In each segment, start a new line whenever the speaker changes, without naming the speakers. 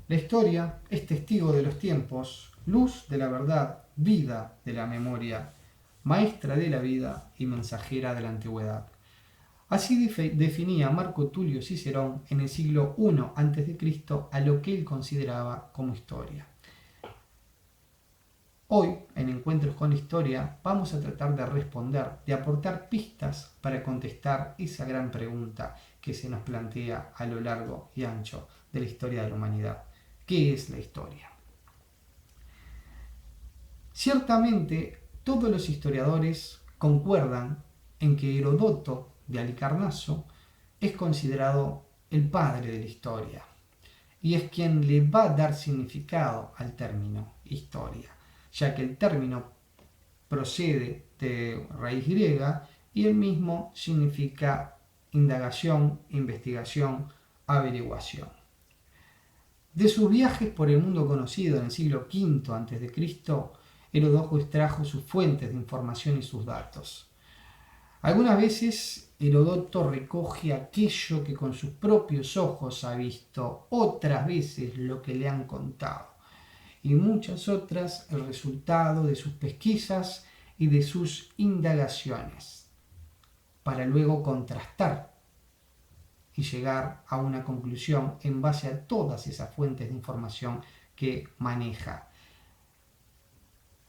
La historia es testigo de los tiempos, luz de la verdad, vida de la memoria, maestra de la vida y mensajera de la antigüedad. Así definía Marco Tulio Cicerón en el siglo I a.C. a lo que él consideraba como historia. Hoy, en Encuentros con la Historia, vamos a tratar de responder, de aportar pistas para contestar esa gran pregunta que se nos plantea a lo largo y ancho de la historia de la humanidad. ¿Qué es la historia? Ciertamente, todos los historiadores concuerdan en que Heródoto de Halicarnaso es considerado el padre de la historia y es quien le va a dar significado al término historia, ya que el término procede de raíz griega y el mismo significa indagación, investigación, averiguación. De sus viajes por el mundo conocido en el siglo V a.C., Heródoto extrajo sus fuentes de información y sus datos. Algunas veces Heródoto recoge aquello que con sus propios ojos ha visto, otras veces lo que le han contado, y muchas otras el resultado de sus pesquisas y de sus indagaciones, para luego contrastar y llegar a una conclusión en base a todas esas fuentes de información que maneja.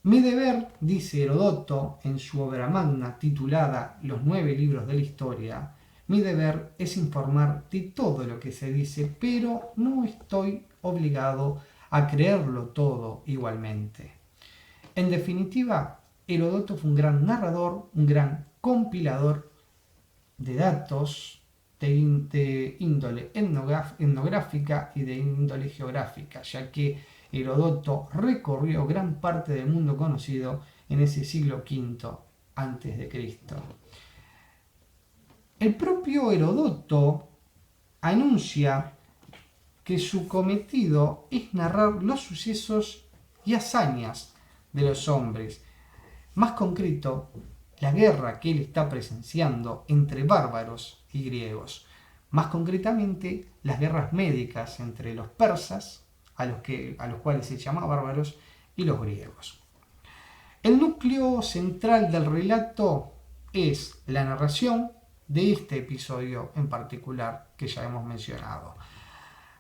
Mi deber, dice Heródoto en su obra magna titulada Los 9 libros de la historia, mi deber es informar de todo lo que se dice, pero no estoy obligado a creerlo todo igualmente. En definitiva, Heródoto fue un gran narrador, un gran compilador de datos de índole etnográfica y de índole geográfica, ya que Heródoto recorrió gran parte del mundo conocido en ese siglo V a.C. El propio Heródoto anuncia que su cometido es narrar los sucesos y hazañas de los hombres, más concreto, la guerra que él está presenciando entre bárbaros y griegos, más concretamente las guerras médicas entre los persas, a los cuales se llama bárbaros, y los griegos. El núcleo central del relato es la narración de este episodio en particular que ya hemos mencionado.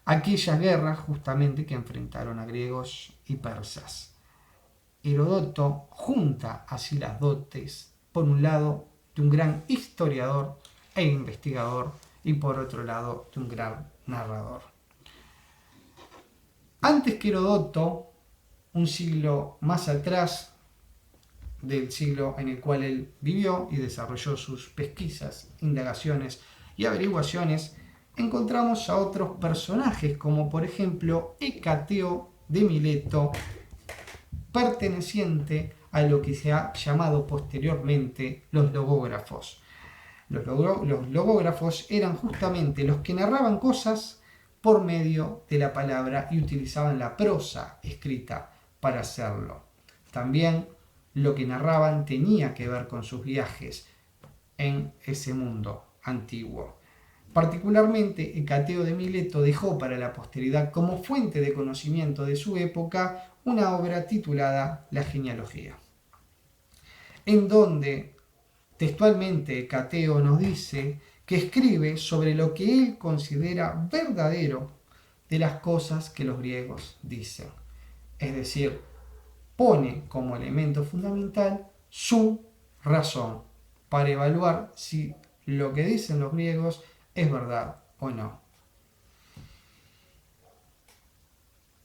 Aquellas guerras justamente que enfrentaron a griegos y persas. Heródoto junta así las dotes, por un lado, de un gran historiador e investigador y por otro lado, de un gran narrador. Antes que Heródoto, un siglo más atrás del siglo en el cual él vivió y desarrolló sus pesquisas, indagaciones y averiguaciones, encontramos a otros personajes como por ejemplo Hecateo de Mileto, perteneciente a lo que se ha llamado posteriormente los logógrafos. Los logógrafos eran justamente los que narraban cosas por medio de la palabra y utilizaban la prosa escrita para hacerlo. También lo que narraban tenía que ver con sus viajes en ese mundo antiguo. Particularmente, Hecateo de Mileto dejó para la posteridad como fuente de conocimiento de su época una obra titulada La genealogía, en donde textualmente Hecateo nos dice que escribe sobre lo que él considera verdadero de las cosas que los griegos dicen. Es decir, pone como elemento fundamental su razón para evaluar si lo que dicen los griegos es verdad o no.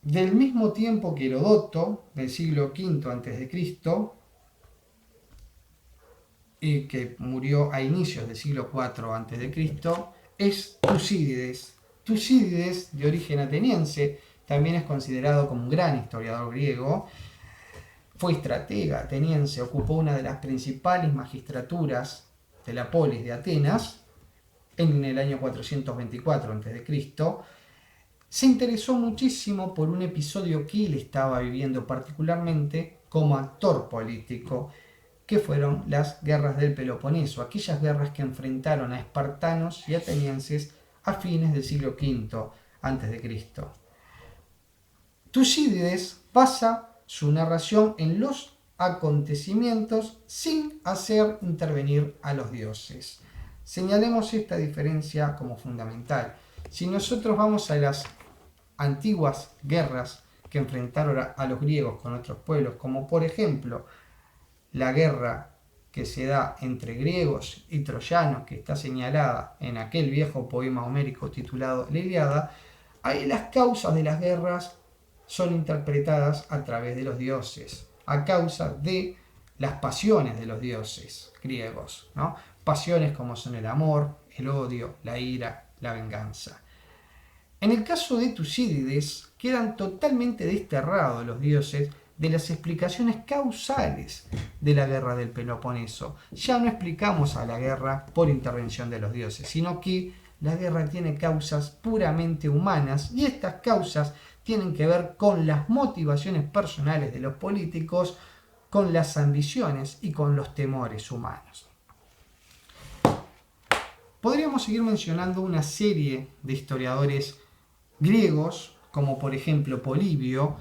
Del mismo tiempo que Heródoto, del siglo V a.C., y que murió a inicios del siglo IV a.C., es Tucídides. Tucídides, de origen ateniense, también es considerado como un gran historiador griego. Fue estratega ateniense, ocupó una de las principales magistraturas de la polis de Atenas en el año 424 a.C. Se interesó muchísimo por un episodio que él estaba viviendo particularmente como actor político, que fueron las guerras del Peloponeso, aquellas guerras que enfrentaron a espartanos y atenienses a fines del siglo V a.C. Tucídides basa su narración en los acontecimientos sin hacer intervenir a los dioses. Señalemos esta diferencia como fundamental. Si nosotros vamos a las antiguas guerras que enfrentaron a los griegos con otros pueblos, como por ejemplo la guerra que se da entre griegos y troyanos, que está señalada en aquel viejo poema homérico titulado La Ilíada, ahí las causas de las guerras son interpretadas a través de los dioses, a causa de las pasiones de los dioses griegos, ¿no? Pasiones como son el amor, el odio, la ira, la venganza. En el caso de Tucídides, quedan totalmente desterrados los dioses de las explicaciones causales de la guerra del Peloponeso. Ya no explicamos a la guerra por intervención de los dioses, sino que la guerra tiene causas puramente humanas y estas causas tienen que ver con las motivaciones personales de los políticos, con las ambiciones y con los temores humanos. Podríamos seguir mencionando una serie de historiadores griegos, como por ejemplo Polibio,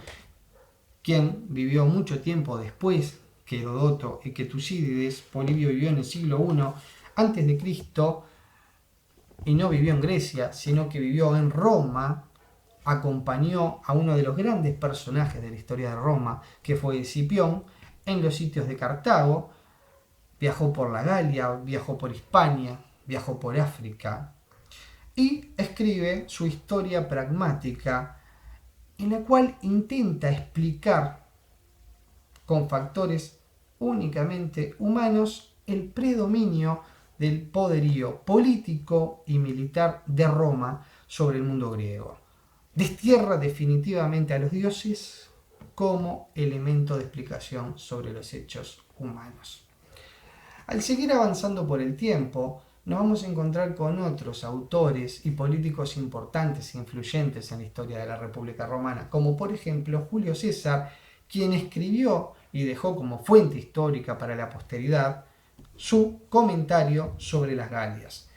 quien vivió mucho tiempo después que Heródoto y que Tucídides. Polibio vivió en el siglo I antes de Cristo y no vivió en Grecia, sino que vivió en Roma. Acompañó a uno de los grandes personajes de la historia de Roma, que fue Escipión, en los sitios de Cartago. Viajó por la Galia, viajó por Hispania, viajó por África y escribe su Historia Pragmática, en la cual intenta explicar con factores únicamente humanos el predominio del poderío político y militar de Roma sobre el mundo griego. Destierra definitivamente a los dioses como elemento de explicación sobre los hechos humanos. Al seguir avanzando por el tiempo, nos vamos a encontrar con otros autores y políticos importantes e influyentes en la historia de la República Romana, como por ejemplo Julio César, quien escribió y dejó como fuente histórica para la posteridad su comentario sobre las Galias,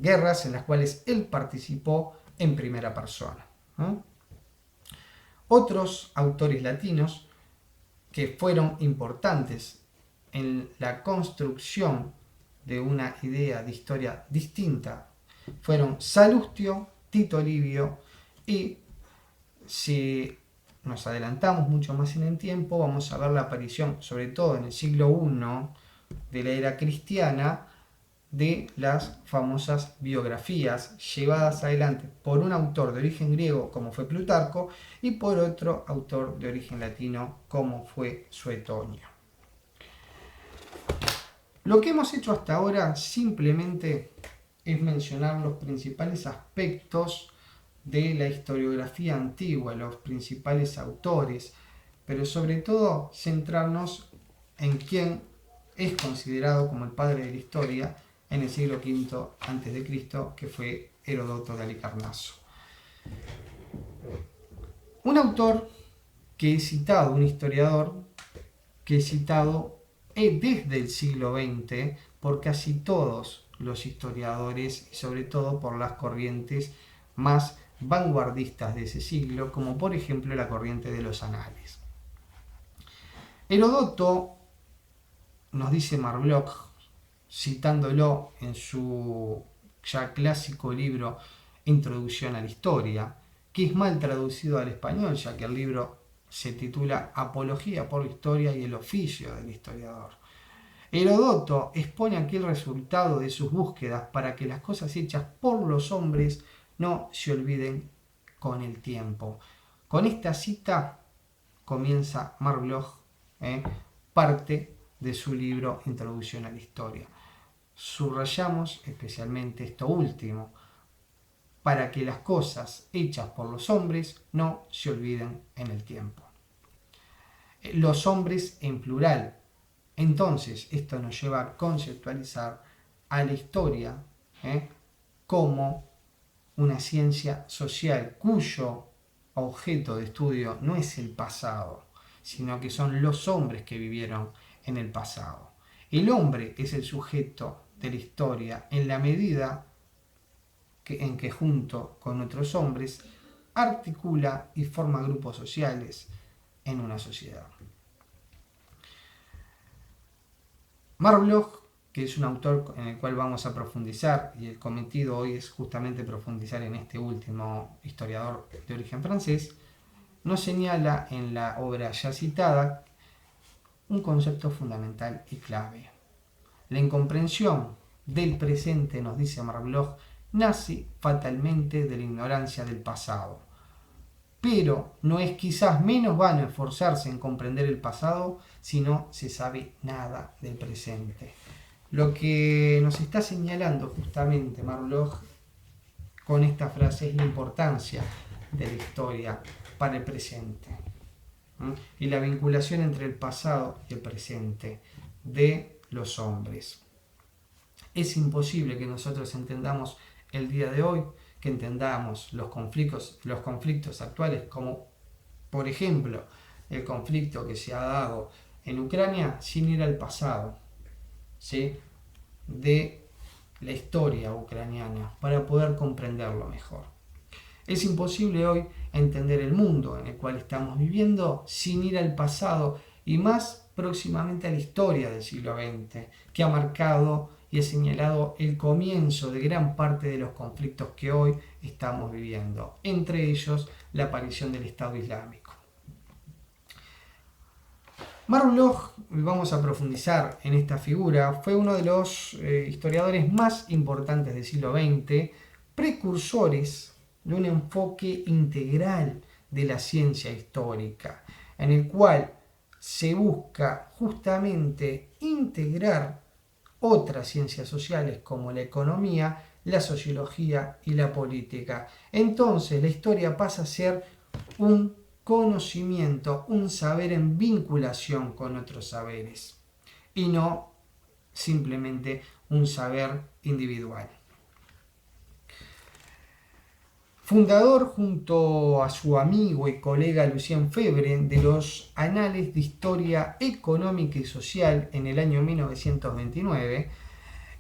guerras en las cuales él participó en primera persona. Otros autores latinos que fueron importantes en la construcción de una idea de historia distinta fueron Salustio, Tito Livio, y si nos adelantamos mucho más en el tiempo, vamos a ver la aparición, sobre todo en el siglo I de la era cristiana, de las famosas biografías llevadas adelante por un autor de origen griego como fue Plutarco y por otro autor de origen latino como fue Suetonio. Lo que hemos hecho hasta ahora simplemente es mencionar los principales aspectos de la historiografía antigua, los principales autores, pero sobre todo centrarnos en quién es considerado como el padre de la historia en el siglo V a.C., que fue Heródoto de Halicarnaso. Un autor que he citado, un historiador que he citado desde el siglo XX por casi todos los historiadores y sobre todo por las corrientes más vanguardistas de ese siglo, como por ejemplo la corriente de los anales. Heródoto, nos dice Marbloch, citándolo en su ya clásico libro Introducción a la Historia, que es mal traducido al español, ya que el libro se titula Apología por la Historia y el oficio del historiador. Heródoto expone aquí el resultado de sus búsquedas para que las cosas hechas por los hombres no se olviden con el tiempo. Con esta cita comienza Marbloch parte de su libro Introducción a la Historia. Subrayamos especialmente esto último, para que las cosas hechas por los hombres no se olviden en el tiempo. Los hombres en plural. Entonces, esto nos lleva a conceptualizar a la historia como una ciencia social cuyo objeto de estudio no es el pasado, sino que son los hombres que vivieron en el pasado. El hombre es el sujeto de la historia en la medida en que junto con otros hombres articula y forma grupos sociales en una sociedad. Marc Bloch, que es un autor en el cual vamos a profundizar, y el cometido hoy es justamente profundizar en este último historiador de origen francés, nos señala en la obra ya citada un concepto fundamental y clave. La incomprensión del presente, nos dice Marc Bloch, nace fatalmente de la ignorancia del pasado. Pero no es quizás menos vano esforzarse en comprender el pasado si no se sabe nada del presente. Lo que nos está señalando justamente Marc Bloch con esta frase es la importancia de la historia para el presente y la vinculación entre el pasado y el presente de los hombres. Es imposible que nosotros entendamos el día de hoy, que entendamos los conflictos actuales, como por ejemplo el conflicto que se ha dado en Ucrania, sin ir al pasado, ¿sí?, de la historia ucraniana, para poder comprenderlo mejor. Es imposible hoy entender el mundo en el cual estamos viviendo sin ir al pasado y más próximamente a la historia del siglo XX, que ha marcado y ha señalado el comienzo de gran parte de los conflictos que hoy estamos viviendo, entre ellos la aparición del Estado Islámico. Marc Bloch, vamos a profundizar en esta figura, fue uno de los historiadores más importantes del siglo XX, precursores de un enfoque integral de la ciencia histórica, en el cual se busca justamente integrar otras ciencias sociales como la economía, la sociología y la política. Entonces la historia pasa a ser un conocimiento, un saber en vinculación con otros saberes y no simplemente un saber individual. Fundador junto a su amigo y colega Lucien Febvre de los Anales de Historia Económica y Social en el año 1929,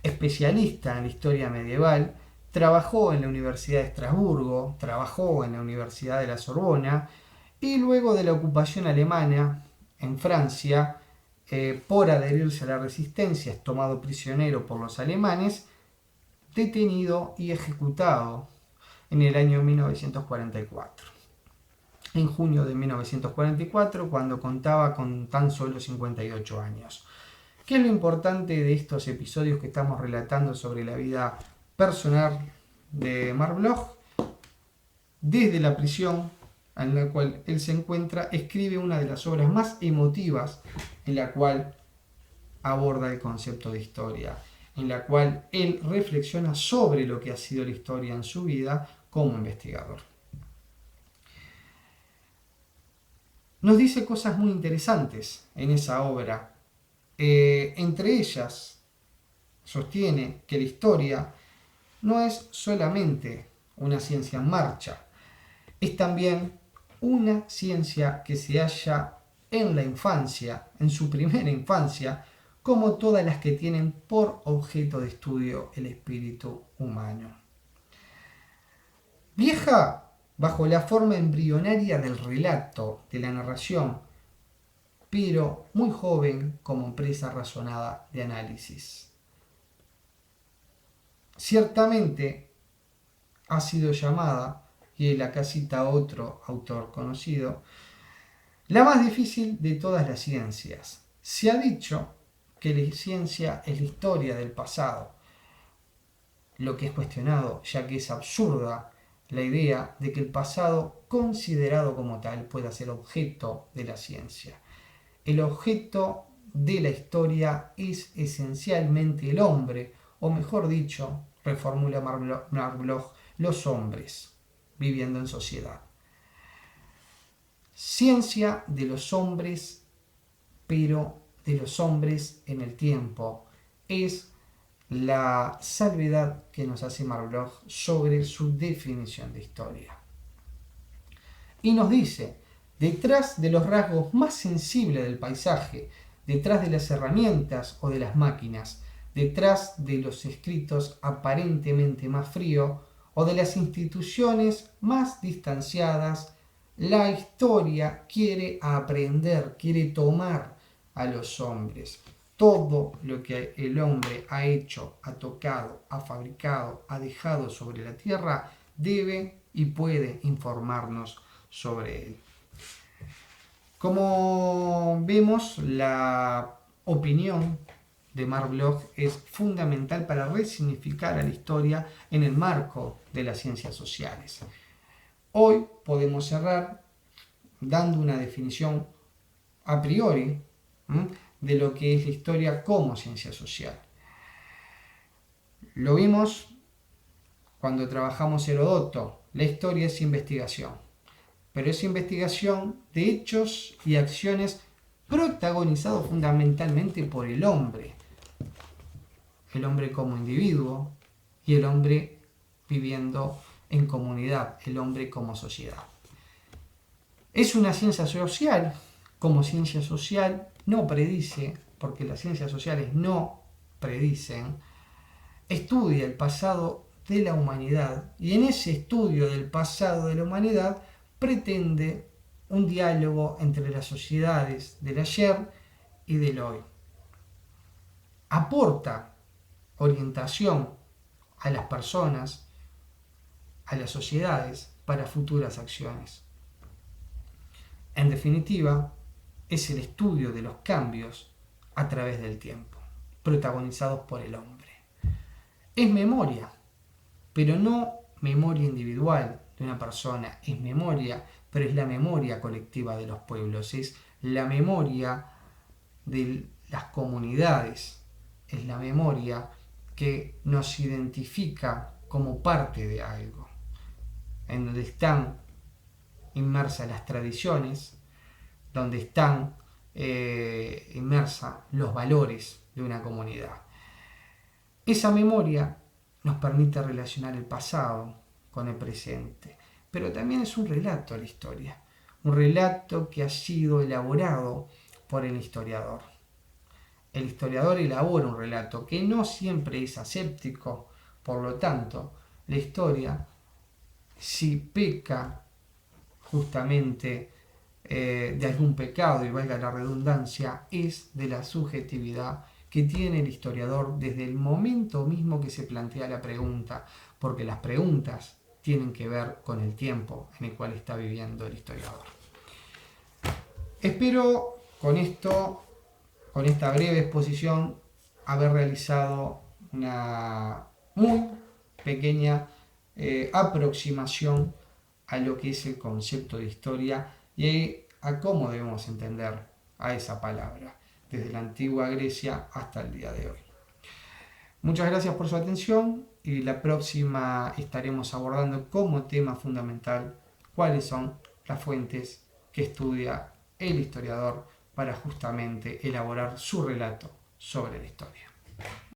especialista en la historia medieval, trabajó en la Universidad de Estrasburgo, trabajó en la Universidad de la Sorbona y luego de la ocupación alemana en Francia, por adherirse a la resistencia, es tomado prisionero por los alemanes, detenido y ejecutado en el año 1944. En junio de 1944, cuando contaba con tan solo 58 años. ¿Qué es lo importante de estos episodios que estamos relatando sobre la vida personal de Marc Bloch? Desde la prisión en la cual él se encuentra, escribe una de las obras más emotivas en la cual aborda el concepto de historia, en la cual él reflexiona sobre lo que ha sido la historia en su vida como investigador. Nos dice cosas muy interesantes en esa obra. Entre ellas, sostiene que la historia no es solamente una ciencia en marcha, es también una ciencia que se halla en la infancia, en su primera infancia, como todas las que tienen por objeto de estudio el espíritu humano. Viaja bajo la forma embrionaria del relato, de la narración, pero muy joven como empresa razonada de análisis. Ciertamente ha sido llamada, y él acá cita a otro autor conocido, la más difícil de todas las ciencias. Se ha dicho que la ciencia es la historia del pasado, lo que es cuestionado, ya que es absurda la idea de que el pasado considerado como tal pueda ser objeto de la ciencia. El objeto de la historia es esencialmente el hombre, o mejor dicho, reformula Marc Bloch, los hombres viviendo en sociedad. Ciencia de los hombres, pero de los hombres en el tiempo, es la salvedad que nos hace Marc Bloch sobre su definición de historia. Y nos dice, detrás de los rasgos más sensibles del paisaje, detrás de las herramientas o de las máquinas, detrás de los escritos aparentemente más fríos o de las instituciones más distanciadas, la historia quiere aprender, quiere tomar a los hombres. Todo lo que el hombre ha hecho, ha tocado, ha fabricado, ha dejado sobre la tierra, debe y puede informarnos sobre él. Como vemos, la opinión de Mark Bloch es fundamental para resignificar a la historia en el marco de las ciencias sociales. Hoy podemos cerrar dando una definición a priori de lo que es la historia como ciencia social. Lo vimos cuando trabajamos Heródoto, la historia es investigación, pero es investigación de hechos y acciones protagonizados fundamentalmente por el hombre como individuo y el hombre viviendo en comunidad, el hombre como sociedad. Es una ciencia social, como ciencia social no predice, porque las ciencias sociales no predicen, estudia el pasado de la humanidad y en ese estudio del pasado de la humanidad pretende un diálogo entre las sociedades del ayer y del hoy. Aporta orientación a las personas, a las sociedades para futuras acciones. En definitiva, es el estudio de los cambios a través del tiempo, protagonizados por el hombre. Es memoria, pero no memoria individual de una persona, es memoria, pero es la memoria colectiva de los pueblos, es la memoria de las comunidades, es la memoria que nos identifica como parte de algo, en donde están inmersas las tradiciones, donde están inmersas los valores de una comunidad. Esa memoria nos permite relacionar el pasado con el presente, pero también es un relato a la historia, un relato que ha sido elaborado por el historiador. El historiador elabora un relato que no siempre es aséptico, por lo tanto, la historia, si peca justamente de algún pecado, y valga la redundancia, es de la subjetividad que tiene el historiador desde el momento mismo que se plantea la pregunta, porque las preguntas tienen que ver con el tiempo en el cual está viviendo el historiador. Espero con esta breve exposición, haber realizado una muy pequeña aproximación a lo que es el concepto de historia y a cómo debemos entender a esa palabra, desde la antigua Grecia hasta el día de hoy. Muchas gracias por su atención y la próxima estaremos abordando como tema fundamental cuáles son las fuentes que estudia el historiador para justamente elaborar su relato sobre la historia.